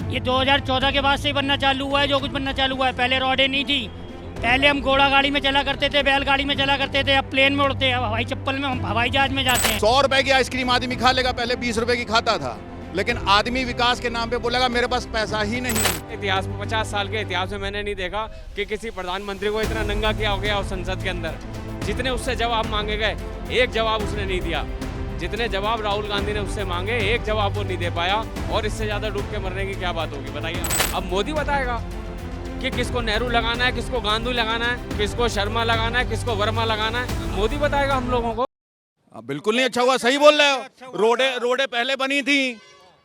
ये 2014 के बाद से ही बनना चालू हुआ है, जो कुछ बनना चालू हुआ है। पहले रोडें नहीं थी, पहले हम घोड़ा गाड़ी में चला करते थे, बैलगाड़ी में चला करते थे, अब प्लेन में उड़ते हैं, अब हवाई चप्पल में, हम हवाई जहाज में जाते हैं। 100 रुपए की आइसक्रीम आदमी खा लेगा, पहले 20 रुपए की खाता था। लेकिन आदमी विकास के नाम पे बोलेगा मेरे पास पैसा ही नहीं। इतिहास में 50 साल के इतिहास में मैंने नहीं देखा कि किसी प्रधानमंत्री को इतना नंगा किया हो गया हो संसद के अंदर। जितने उससे जवाब मांगे गए, एक जवाब उसने नहीं दिया। जितने जवाब राहुल गांधी ने उससे मांगे, एक जवाब वो नहीं दे पाया। और इससे ज़्यादा डूब के मरने की क्या बात होगी, बताइए। अब मोदी बताएगा कि किसको नेहरू लगाना है, किसको गांधी लगाना है, किसको शर्मा लगाना है, किसको वर्मा लगाना है। मोदी बताएगा हम लोगों को। बिल्कुल नहीं अच्छा हुआ, सही बोल रहे हो। रोडे पहले बनी थी,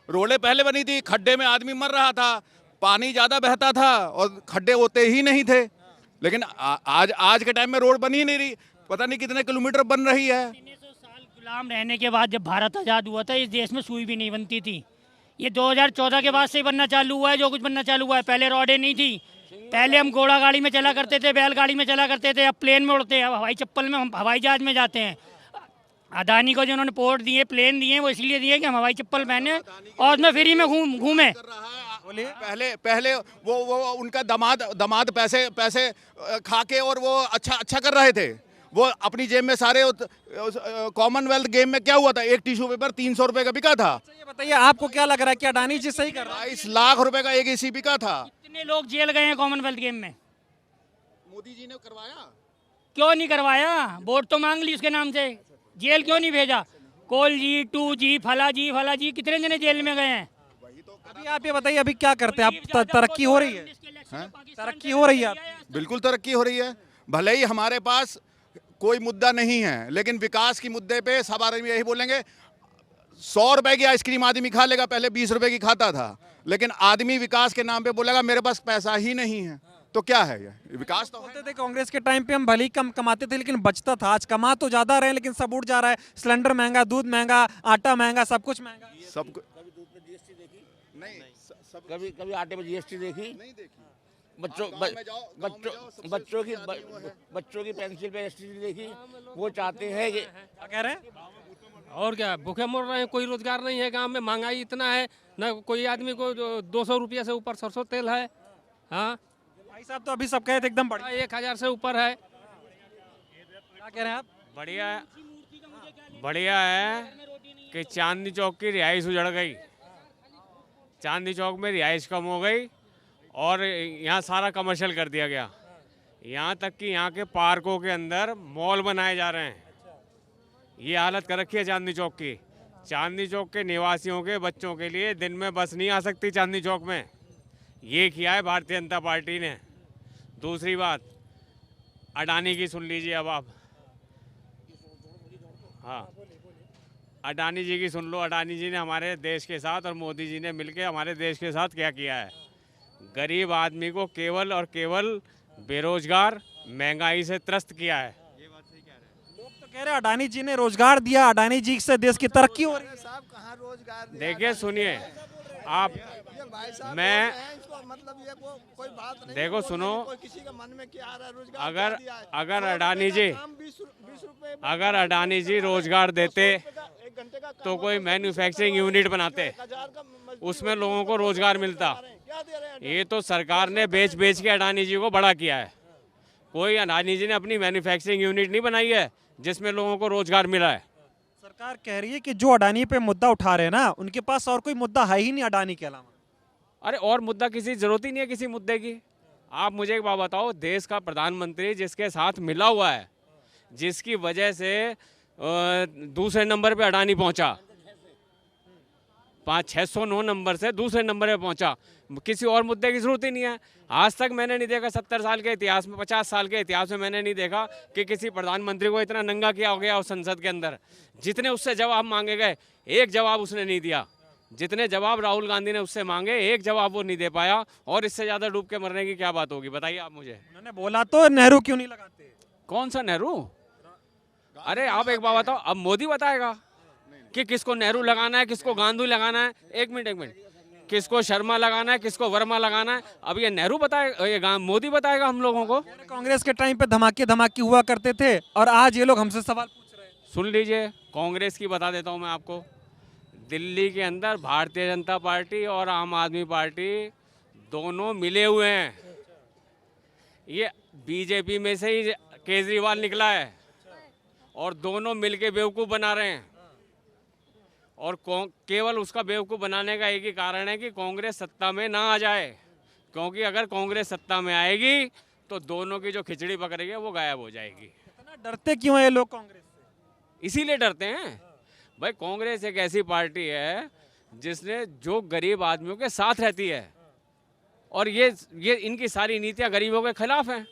रोडें पहले बनी थी, खड्डे में आदमी मर रहा था, पानी ज्यादा बहता था और खड्डे होते ही नहीं थे। लेकिन आज के टाइम में रोड बनी ही नहीं रही, पता नहीं कितने किलोमीटर बन रही है। 300 साल गुलाम रहने के बाद जब भारत आज़ाद हुआ था, इस देश में सुई भी नहीं बनती थी। ये 2014 के बाद से ही बनना चालू हुआ है, जो कुछ बनना चालू हुआ है। पहले रोडें नहीं थी, पहले हम घोड़ा गाड़ी में चला करते थे, बैलगाड़ी में चला करते थे, अब प्लेन में उड़ते हैं, अब हवाई चप्पल में, हम हवाई जहाज में जाते हैं। अदानी को जो उन्होंने पोर्ट दिए, प्लेन दिए, वो इसलिए दिए कि हम हवाई चप्पल पहने और उसमें फ्री में घूमे। पहले वो उनका दामाद पैसे खा के और वो अच्छा कर रहे थे। वो अपनी जेब में सारे कॉमनवेल्थ गेम में क्या हुआ था, एक टिश्यू पेपर 300 रुपए का बिका था। ये बताइए, आपको क्या लग रहा है कि अडानी जी सही कर रहा है? 22 लाख रुपए का एक एसी बिका था। कितने लोग जेल गए हैं कॉमनवेल्थ गेम में? मोदी जी ने करवाया, क्यों नहीं करवाया? वोट तो मांग ली उसके नाम से, जेल क्यों नहीं भेजा? कोल जी, 2 जी, फला जी, कितने जने जेल में गए हैं? अभी आप ये बताइए, अभी क्या करते हैं आप? तरक्की हो रही है? तरक्की हो रही है? बिल्कुल तरक्की हो रही है। भले ही हमारे पास कोई मुद्दा नहीं है, लेकिन विकास की मुद्दे पे सब आदमी यही बोलेंगे। 100 रुपए की आइसक्रीम आदमी खा लेगा, पहले 20 रुपए की खाता था। लेकिन आदमी विकास के नाम पे बोलेगा मेरे पास पैसा ही नहीं है, तो क्या है ये विकास? तो बोलते थे कांग्रेस के टाइम पे हम भले ही कम कमाते थे लेकिन बचता था। आज कमा तो ज्यादा रहे लेकिन सब उड़ जा रहा है। सिलेंडर महंगा, दूध महंगा, आटा महंगा, सब कुछ महंगा। सब नहीं, कभी आटे में जीएसटी देखी? नहीं देखी। बच्चों की पेंसिल पे जीएसटी देखी? वो चाहते हैं कि क्या कह रहे हैं? और क्या, भूखे मर रहे हैं, कोई रोजगार नहीं है गांव में, महंगाई इतना है, न कोई आदमी को 200 रुपये से ऊपर सरसों तेल है। हाँ भाई साहब तो अभी सब कहे थे एकदम बढ़िया। 1000 से ऊपर है। क्या कह रहे हैं आप? बढ़िया है कि चांदनी चौक की रिहाइश उजड़ गई। चांदनी चौक में रिहाइश कम हो गई और यहाँ सारा कमर्शियल कर दिया गया। यहाँ तक कि यहाँ के पार्कों के अंदर मॉल बनाए जा रहे हैं। ये हालत कर रखी है चांदनी चौक की। चांदनी चौक के निवासियों के बच्चों के लिए दिन में बस नहीं आ सकती चांदनी चौक में। ये किया है भारतीय जनता पार्टी ने। दूसरी बात, अडानी की सुन लीजिए अब आप। हाँ, अडानी जी की सुन लो। अडानी जी ने हमारे देश के साथ और मोदी जी ने मिलकर हमारे देश के साथ क्या किया है। गरीब आदमी को केवल और केवल बेरोजगार, महंगाई से त्रस्त किया है। लोग तो कह रहे हैं अडानी जी ने रोजगार दिया, अडानी जी से देश की तरक्की हो रही है। देखिए सुनिए आप, मैं देखो सुनो, अगर अडानी जी रोजगार देते तो कोई मैन्युफैक्चरिंग यूनिट बनाते, उसमें लोगों को रोजगार मिलता। ये तो सरकार ने बेच के अडानी जी को बड़ा किया है। कोई अडानी जी ने अपनी मैन्युफैक्चरिंग यूनिट नहीं बनाई है जिसमें लोगों को रोजगार मिला है। सरकार कह रही है कि जो अडानी पे मुद्दा उठा रहे हैं ना, उनके पास और कोई मुद्दा है ही नहीं अडानी के अलावा। अरे और मुद्दा किसी जरूरत ही नहीं है किसी मुद्दे की। आप मुझे एक बात बताओ, देश का प्रधानमंत्री जिसके साथ मिला हुआ है, जिसकी वजह से दूसरे नंबर पे अडानी पहुंचा, 609 नंबर से दूसरे नंबर पे पहुंचा, किसी और मुद्दे की जरूरत ही नहीं है। आज तक मैंने नहीं देखा, 70 साल के इतिहास में, 50 साल के इतिहास में मैंने नहीं देखा कि किसी प्रधानमंत्री को इतना नंगा किया हो गया उस संसद के अंदर। जितने उससे जवाब मांगे गए, एक जवाब उसने नहीं दिया। जितने जवाब राहुल गांधी ने उससे मांगे, एक जवाब वो नहीं दे पाया। और इससे ज़्यादा डूब के मरने की क्या बात होगी, बताइए आप मुझे। उन्होंने बोला तो नेहरू क्यों नहीं लगाते? कौन सा नेहरू? अरे आप एक बात बताओ, अब मोदी बताएगा कि किसको नेहरू लगाना है, किसको गांधी लगाना है। एक मिनट, किसको शर्मा लगाना है, किसको वर्मा लगाना है, अब ये नेहरू बताएगा, ये मोदी बताएगा हम लोगों को। कांग्रेस के टाइम पे धमाके हुआ करते थे और आज ये लोग हमसे सवाल पूछ रहे हैं। सुन लीजिए, कांग्रेस की बता देता हूं मैं आपको। दिल्ली के अंदर भारतीय जनता पार्टी और आम आदमी पार्टी दोनों मिले हुए हैं। ये बीजेपी में से ही केजरीवाल निकला है और दोनों मिलके बेवकूफ़ बना रहे हैं। और केवल उसका बेवकूफ़ बनाने का एक ही कारण है कि कांग्रेस सत्ता में ना आ जाए, क्योंकि अगर कांग्रेस सत्ता में आएगी तो दोनों की जो खिचड़ी पक रही है वो गायब हो जाएगी। इतना डरते क्यों है ये लोग कांग्रेस से? इसीलिए डरते हैं भाई। कांग्रेस एक ऐसी पार्टी है जिसने जो गरीब आदमियों के साथ रहती है, और ये इनकी सारी नीतियां गरीबों के खिलाफ हैं।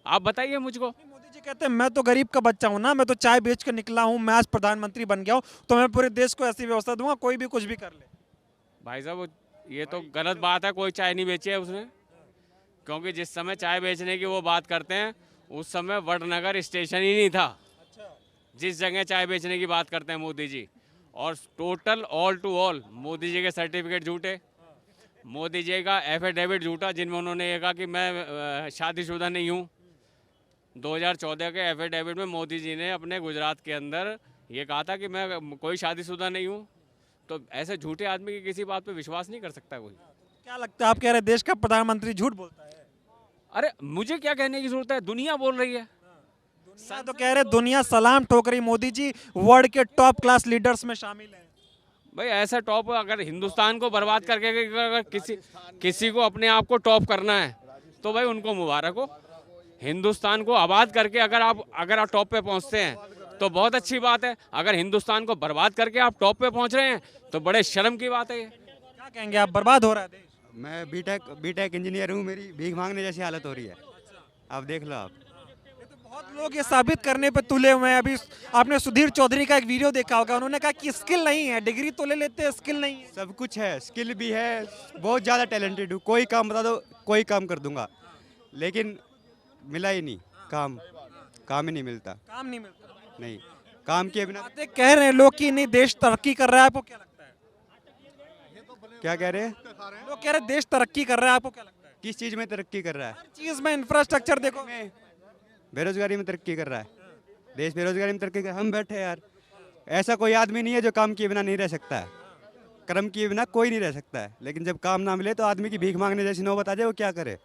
आप बताइए मुझको। मोदी जी कहते हैं मैं तो गरीब का बच्चा हूँ ना, मैं तो चाय बेच कर निकला हूँ, मैं आज प्रधानमंत्री बन गया हूँ, तो मैं पूरे देश को ऐसी व्यवस्था दूंगा कोई भी कुछ भी कर ले। भाई साहब ये तो गलत बात है, कोई चाय नहीं बेची है उसने। क्योंकि जिस समय चाय बेचने की वो बात करते हैं उस समय वडनगर स्टेशन ही नहीं था, जिस जगह चाय बेचने की बात करते हैं मोदी जी। और total all to all Modi ji के सर्टिफिकेट झूठे, मोदी जी का एफिडेविट झूठा, जिनमें उन्होंने ये कहा कि मैं शादीशुदा नहीं हूँ। 2014 के एफिडेविट में मोदी जी ने अपने गुजरात के अंदर ये कहा था कि मैं कोई शादीशुदा नहीं हूँ। तो ऐसे झूठे आदमी की किसी बात पे विश्वास नहीं कर सकता कोई। क्या लगता है, आप कह रहे हैं देश का प्रधानमंत्री झूठ बोलता है? अरे मुझे क्या कहने की जरूरत है, दुनिया बोल रही है। दुनिया तो कह रहे दुनिया सलाम ठोक रही, मोदी जी वर्ल्ड के टॉप क्लास लीडर्स में शामिल हैं। भाई ऐसा टॉप, अगर हिंदुस्तान को बर्बाद करके अगर किसी को अपने आप को टॉप करना है तो भाई उनको मुबारक हो। हिंदुस्तान को आबाद करके अगर आप टॉप पे पहुंचते हैं तो बहुत अच्छी बात है। अगर हिंदुस्तान को बर्बाद करके आप टॉप पे पहुंच रहे हैं तो बड़े शर्म की बात है ये। क्या कहेंगे आप, बर्बाद हो रहा है देश? मैं बीटेक इंजीनियर हूँ, मेरी भीख मांगने जैसी हालत हो रही है। आप देख लो आप। ये तो बहुत लोग ये साबित करने पे तुले हुए हैं। अभी आपने सुधीर चौधरी का एक वीडियो देखा होगा, उन्होंने कहा कि स्किल नहीं है, डिग्री तो ले लेते हैं, स्किल नहीं है। सब कुछ है, स्किल भी है, बहुत ज़्यादा टैलेंटेड हूँ। कोई काम बता दो, कोई काम कर दूंगा, लेकिन मिला ही नहीं काम ही नहीं मिलता। काम नहीं मिलता। नहीं, काम किए बिना। बातें कह रहे हैं लोग कि नहीं देश तरक्की कर रहा है, आपको क्या लगता है? क्या कह रहे हैं? लोग कह रहे हैं देश तरक्की कर रहा है, आपको क्या लगता है? किस चीज़ में तरक्की कर रहा है? हर चीज में इंफ्रास्ट्रक्चर देखो। बेरोजगारी में तरक्की कर रहा है देश। बेरोजगारी में तरक्की कर, हम बैठे यार। ऐसा कोई आदमी नहीं है जो काम किए बिना नहीं रह सकता है। कर्म किए बिना कोई नहीं रह सकता है, लेकिन जब काम ना मिले तो आदमी की भीख मांगने जैसी नौबत आ जाए, वो क्या करे।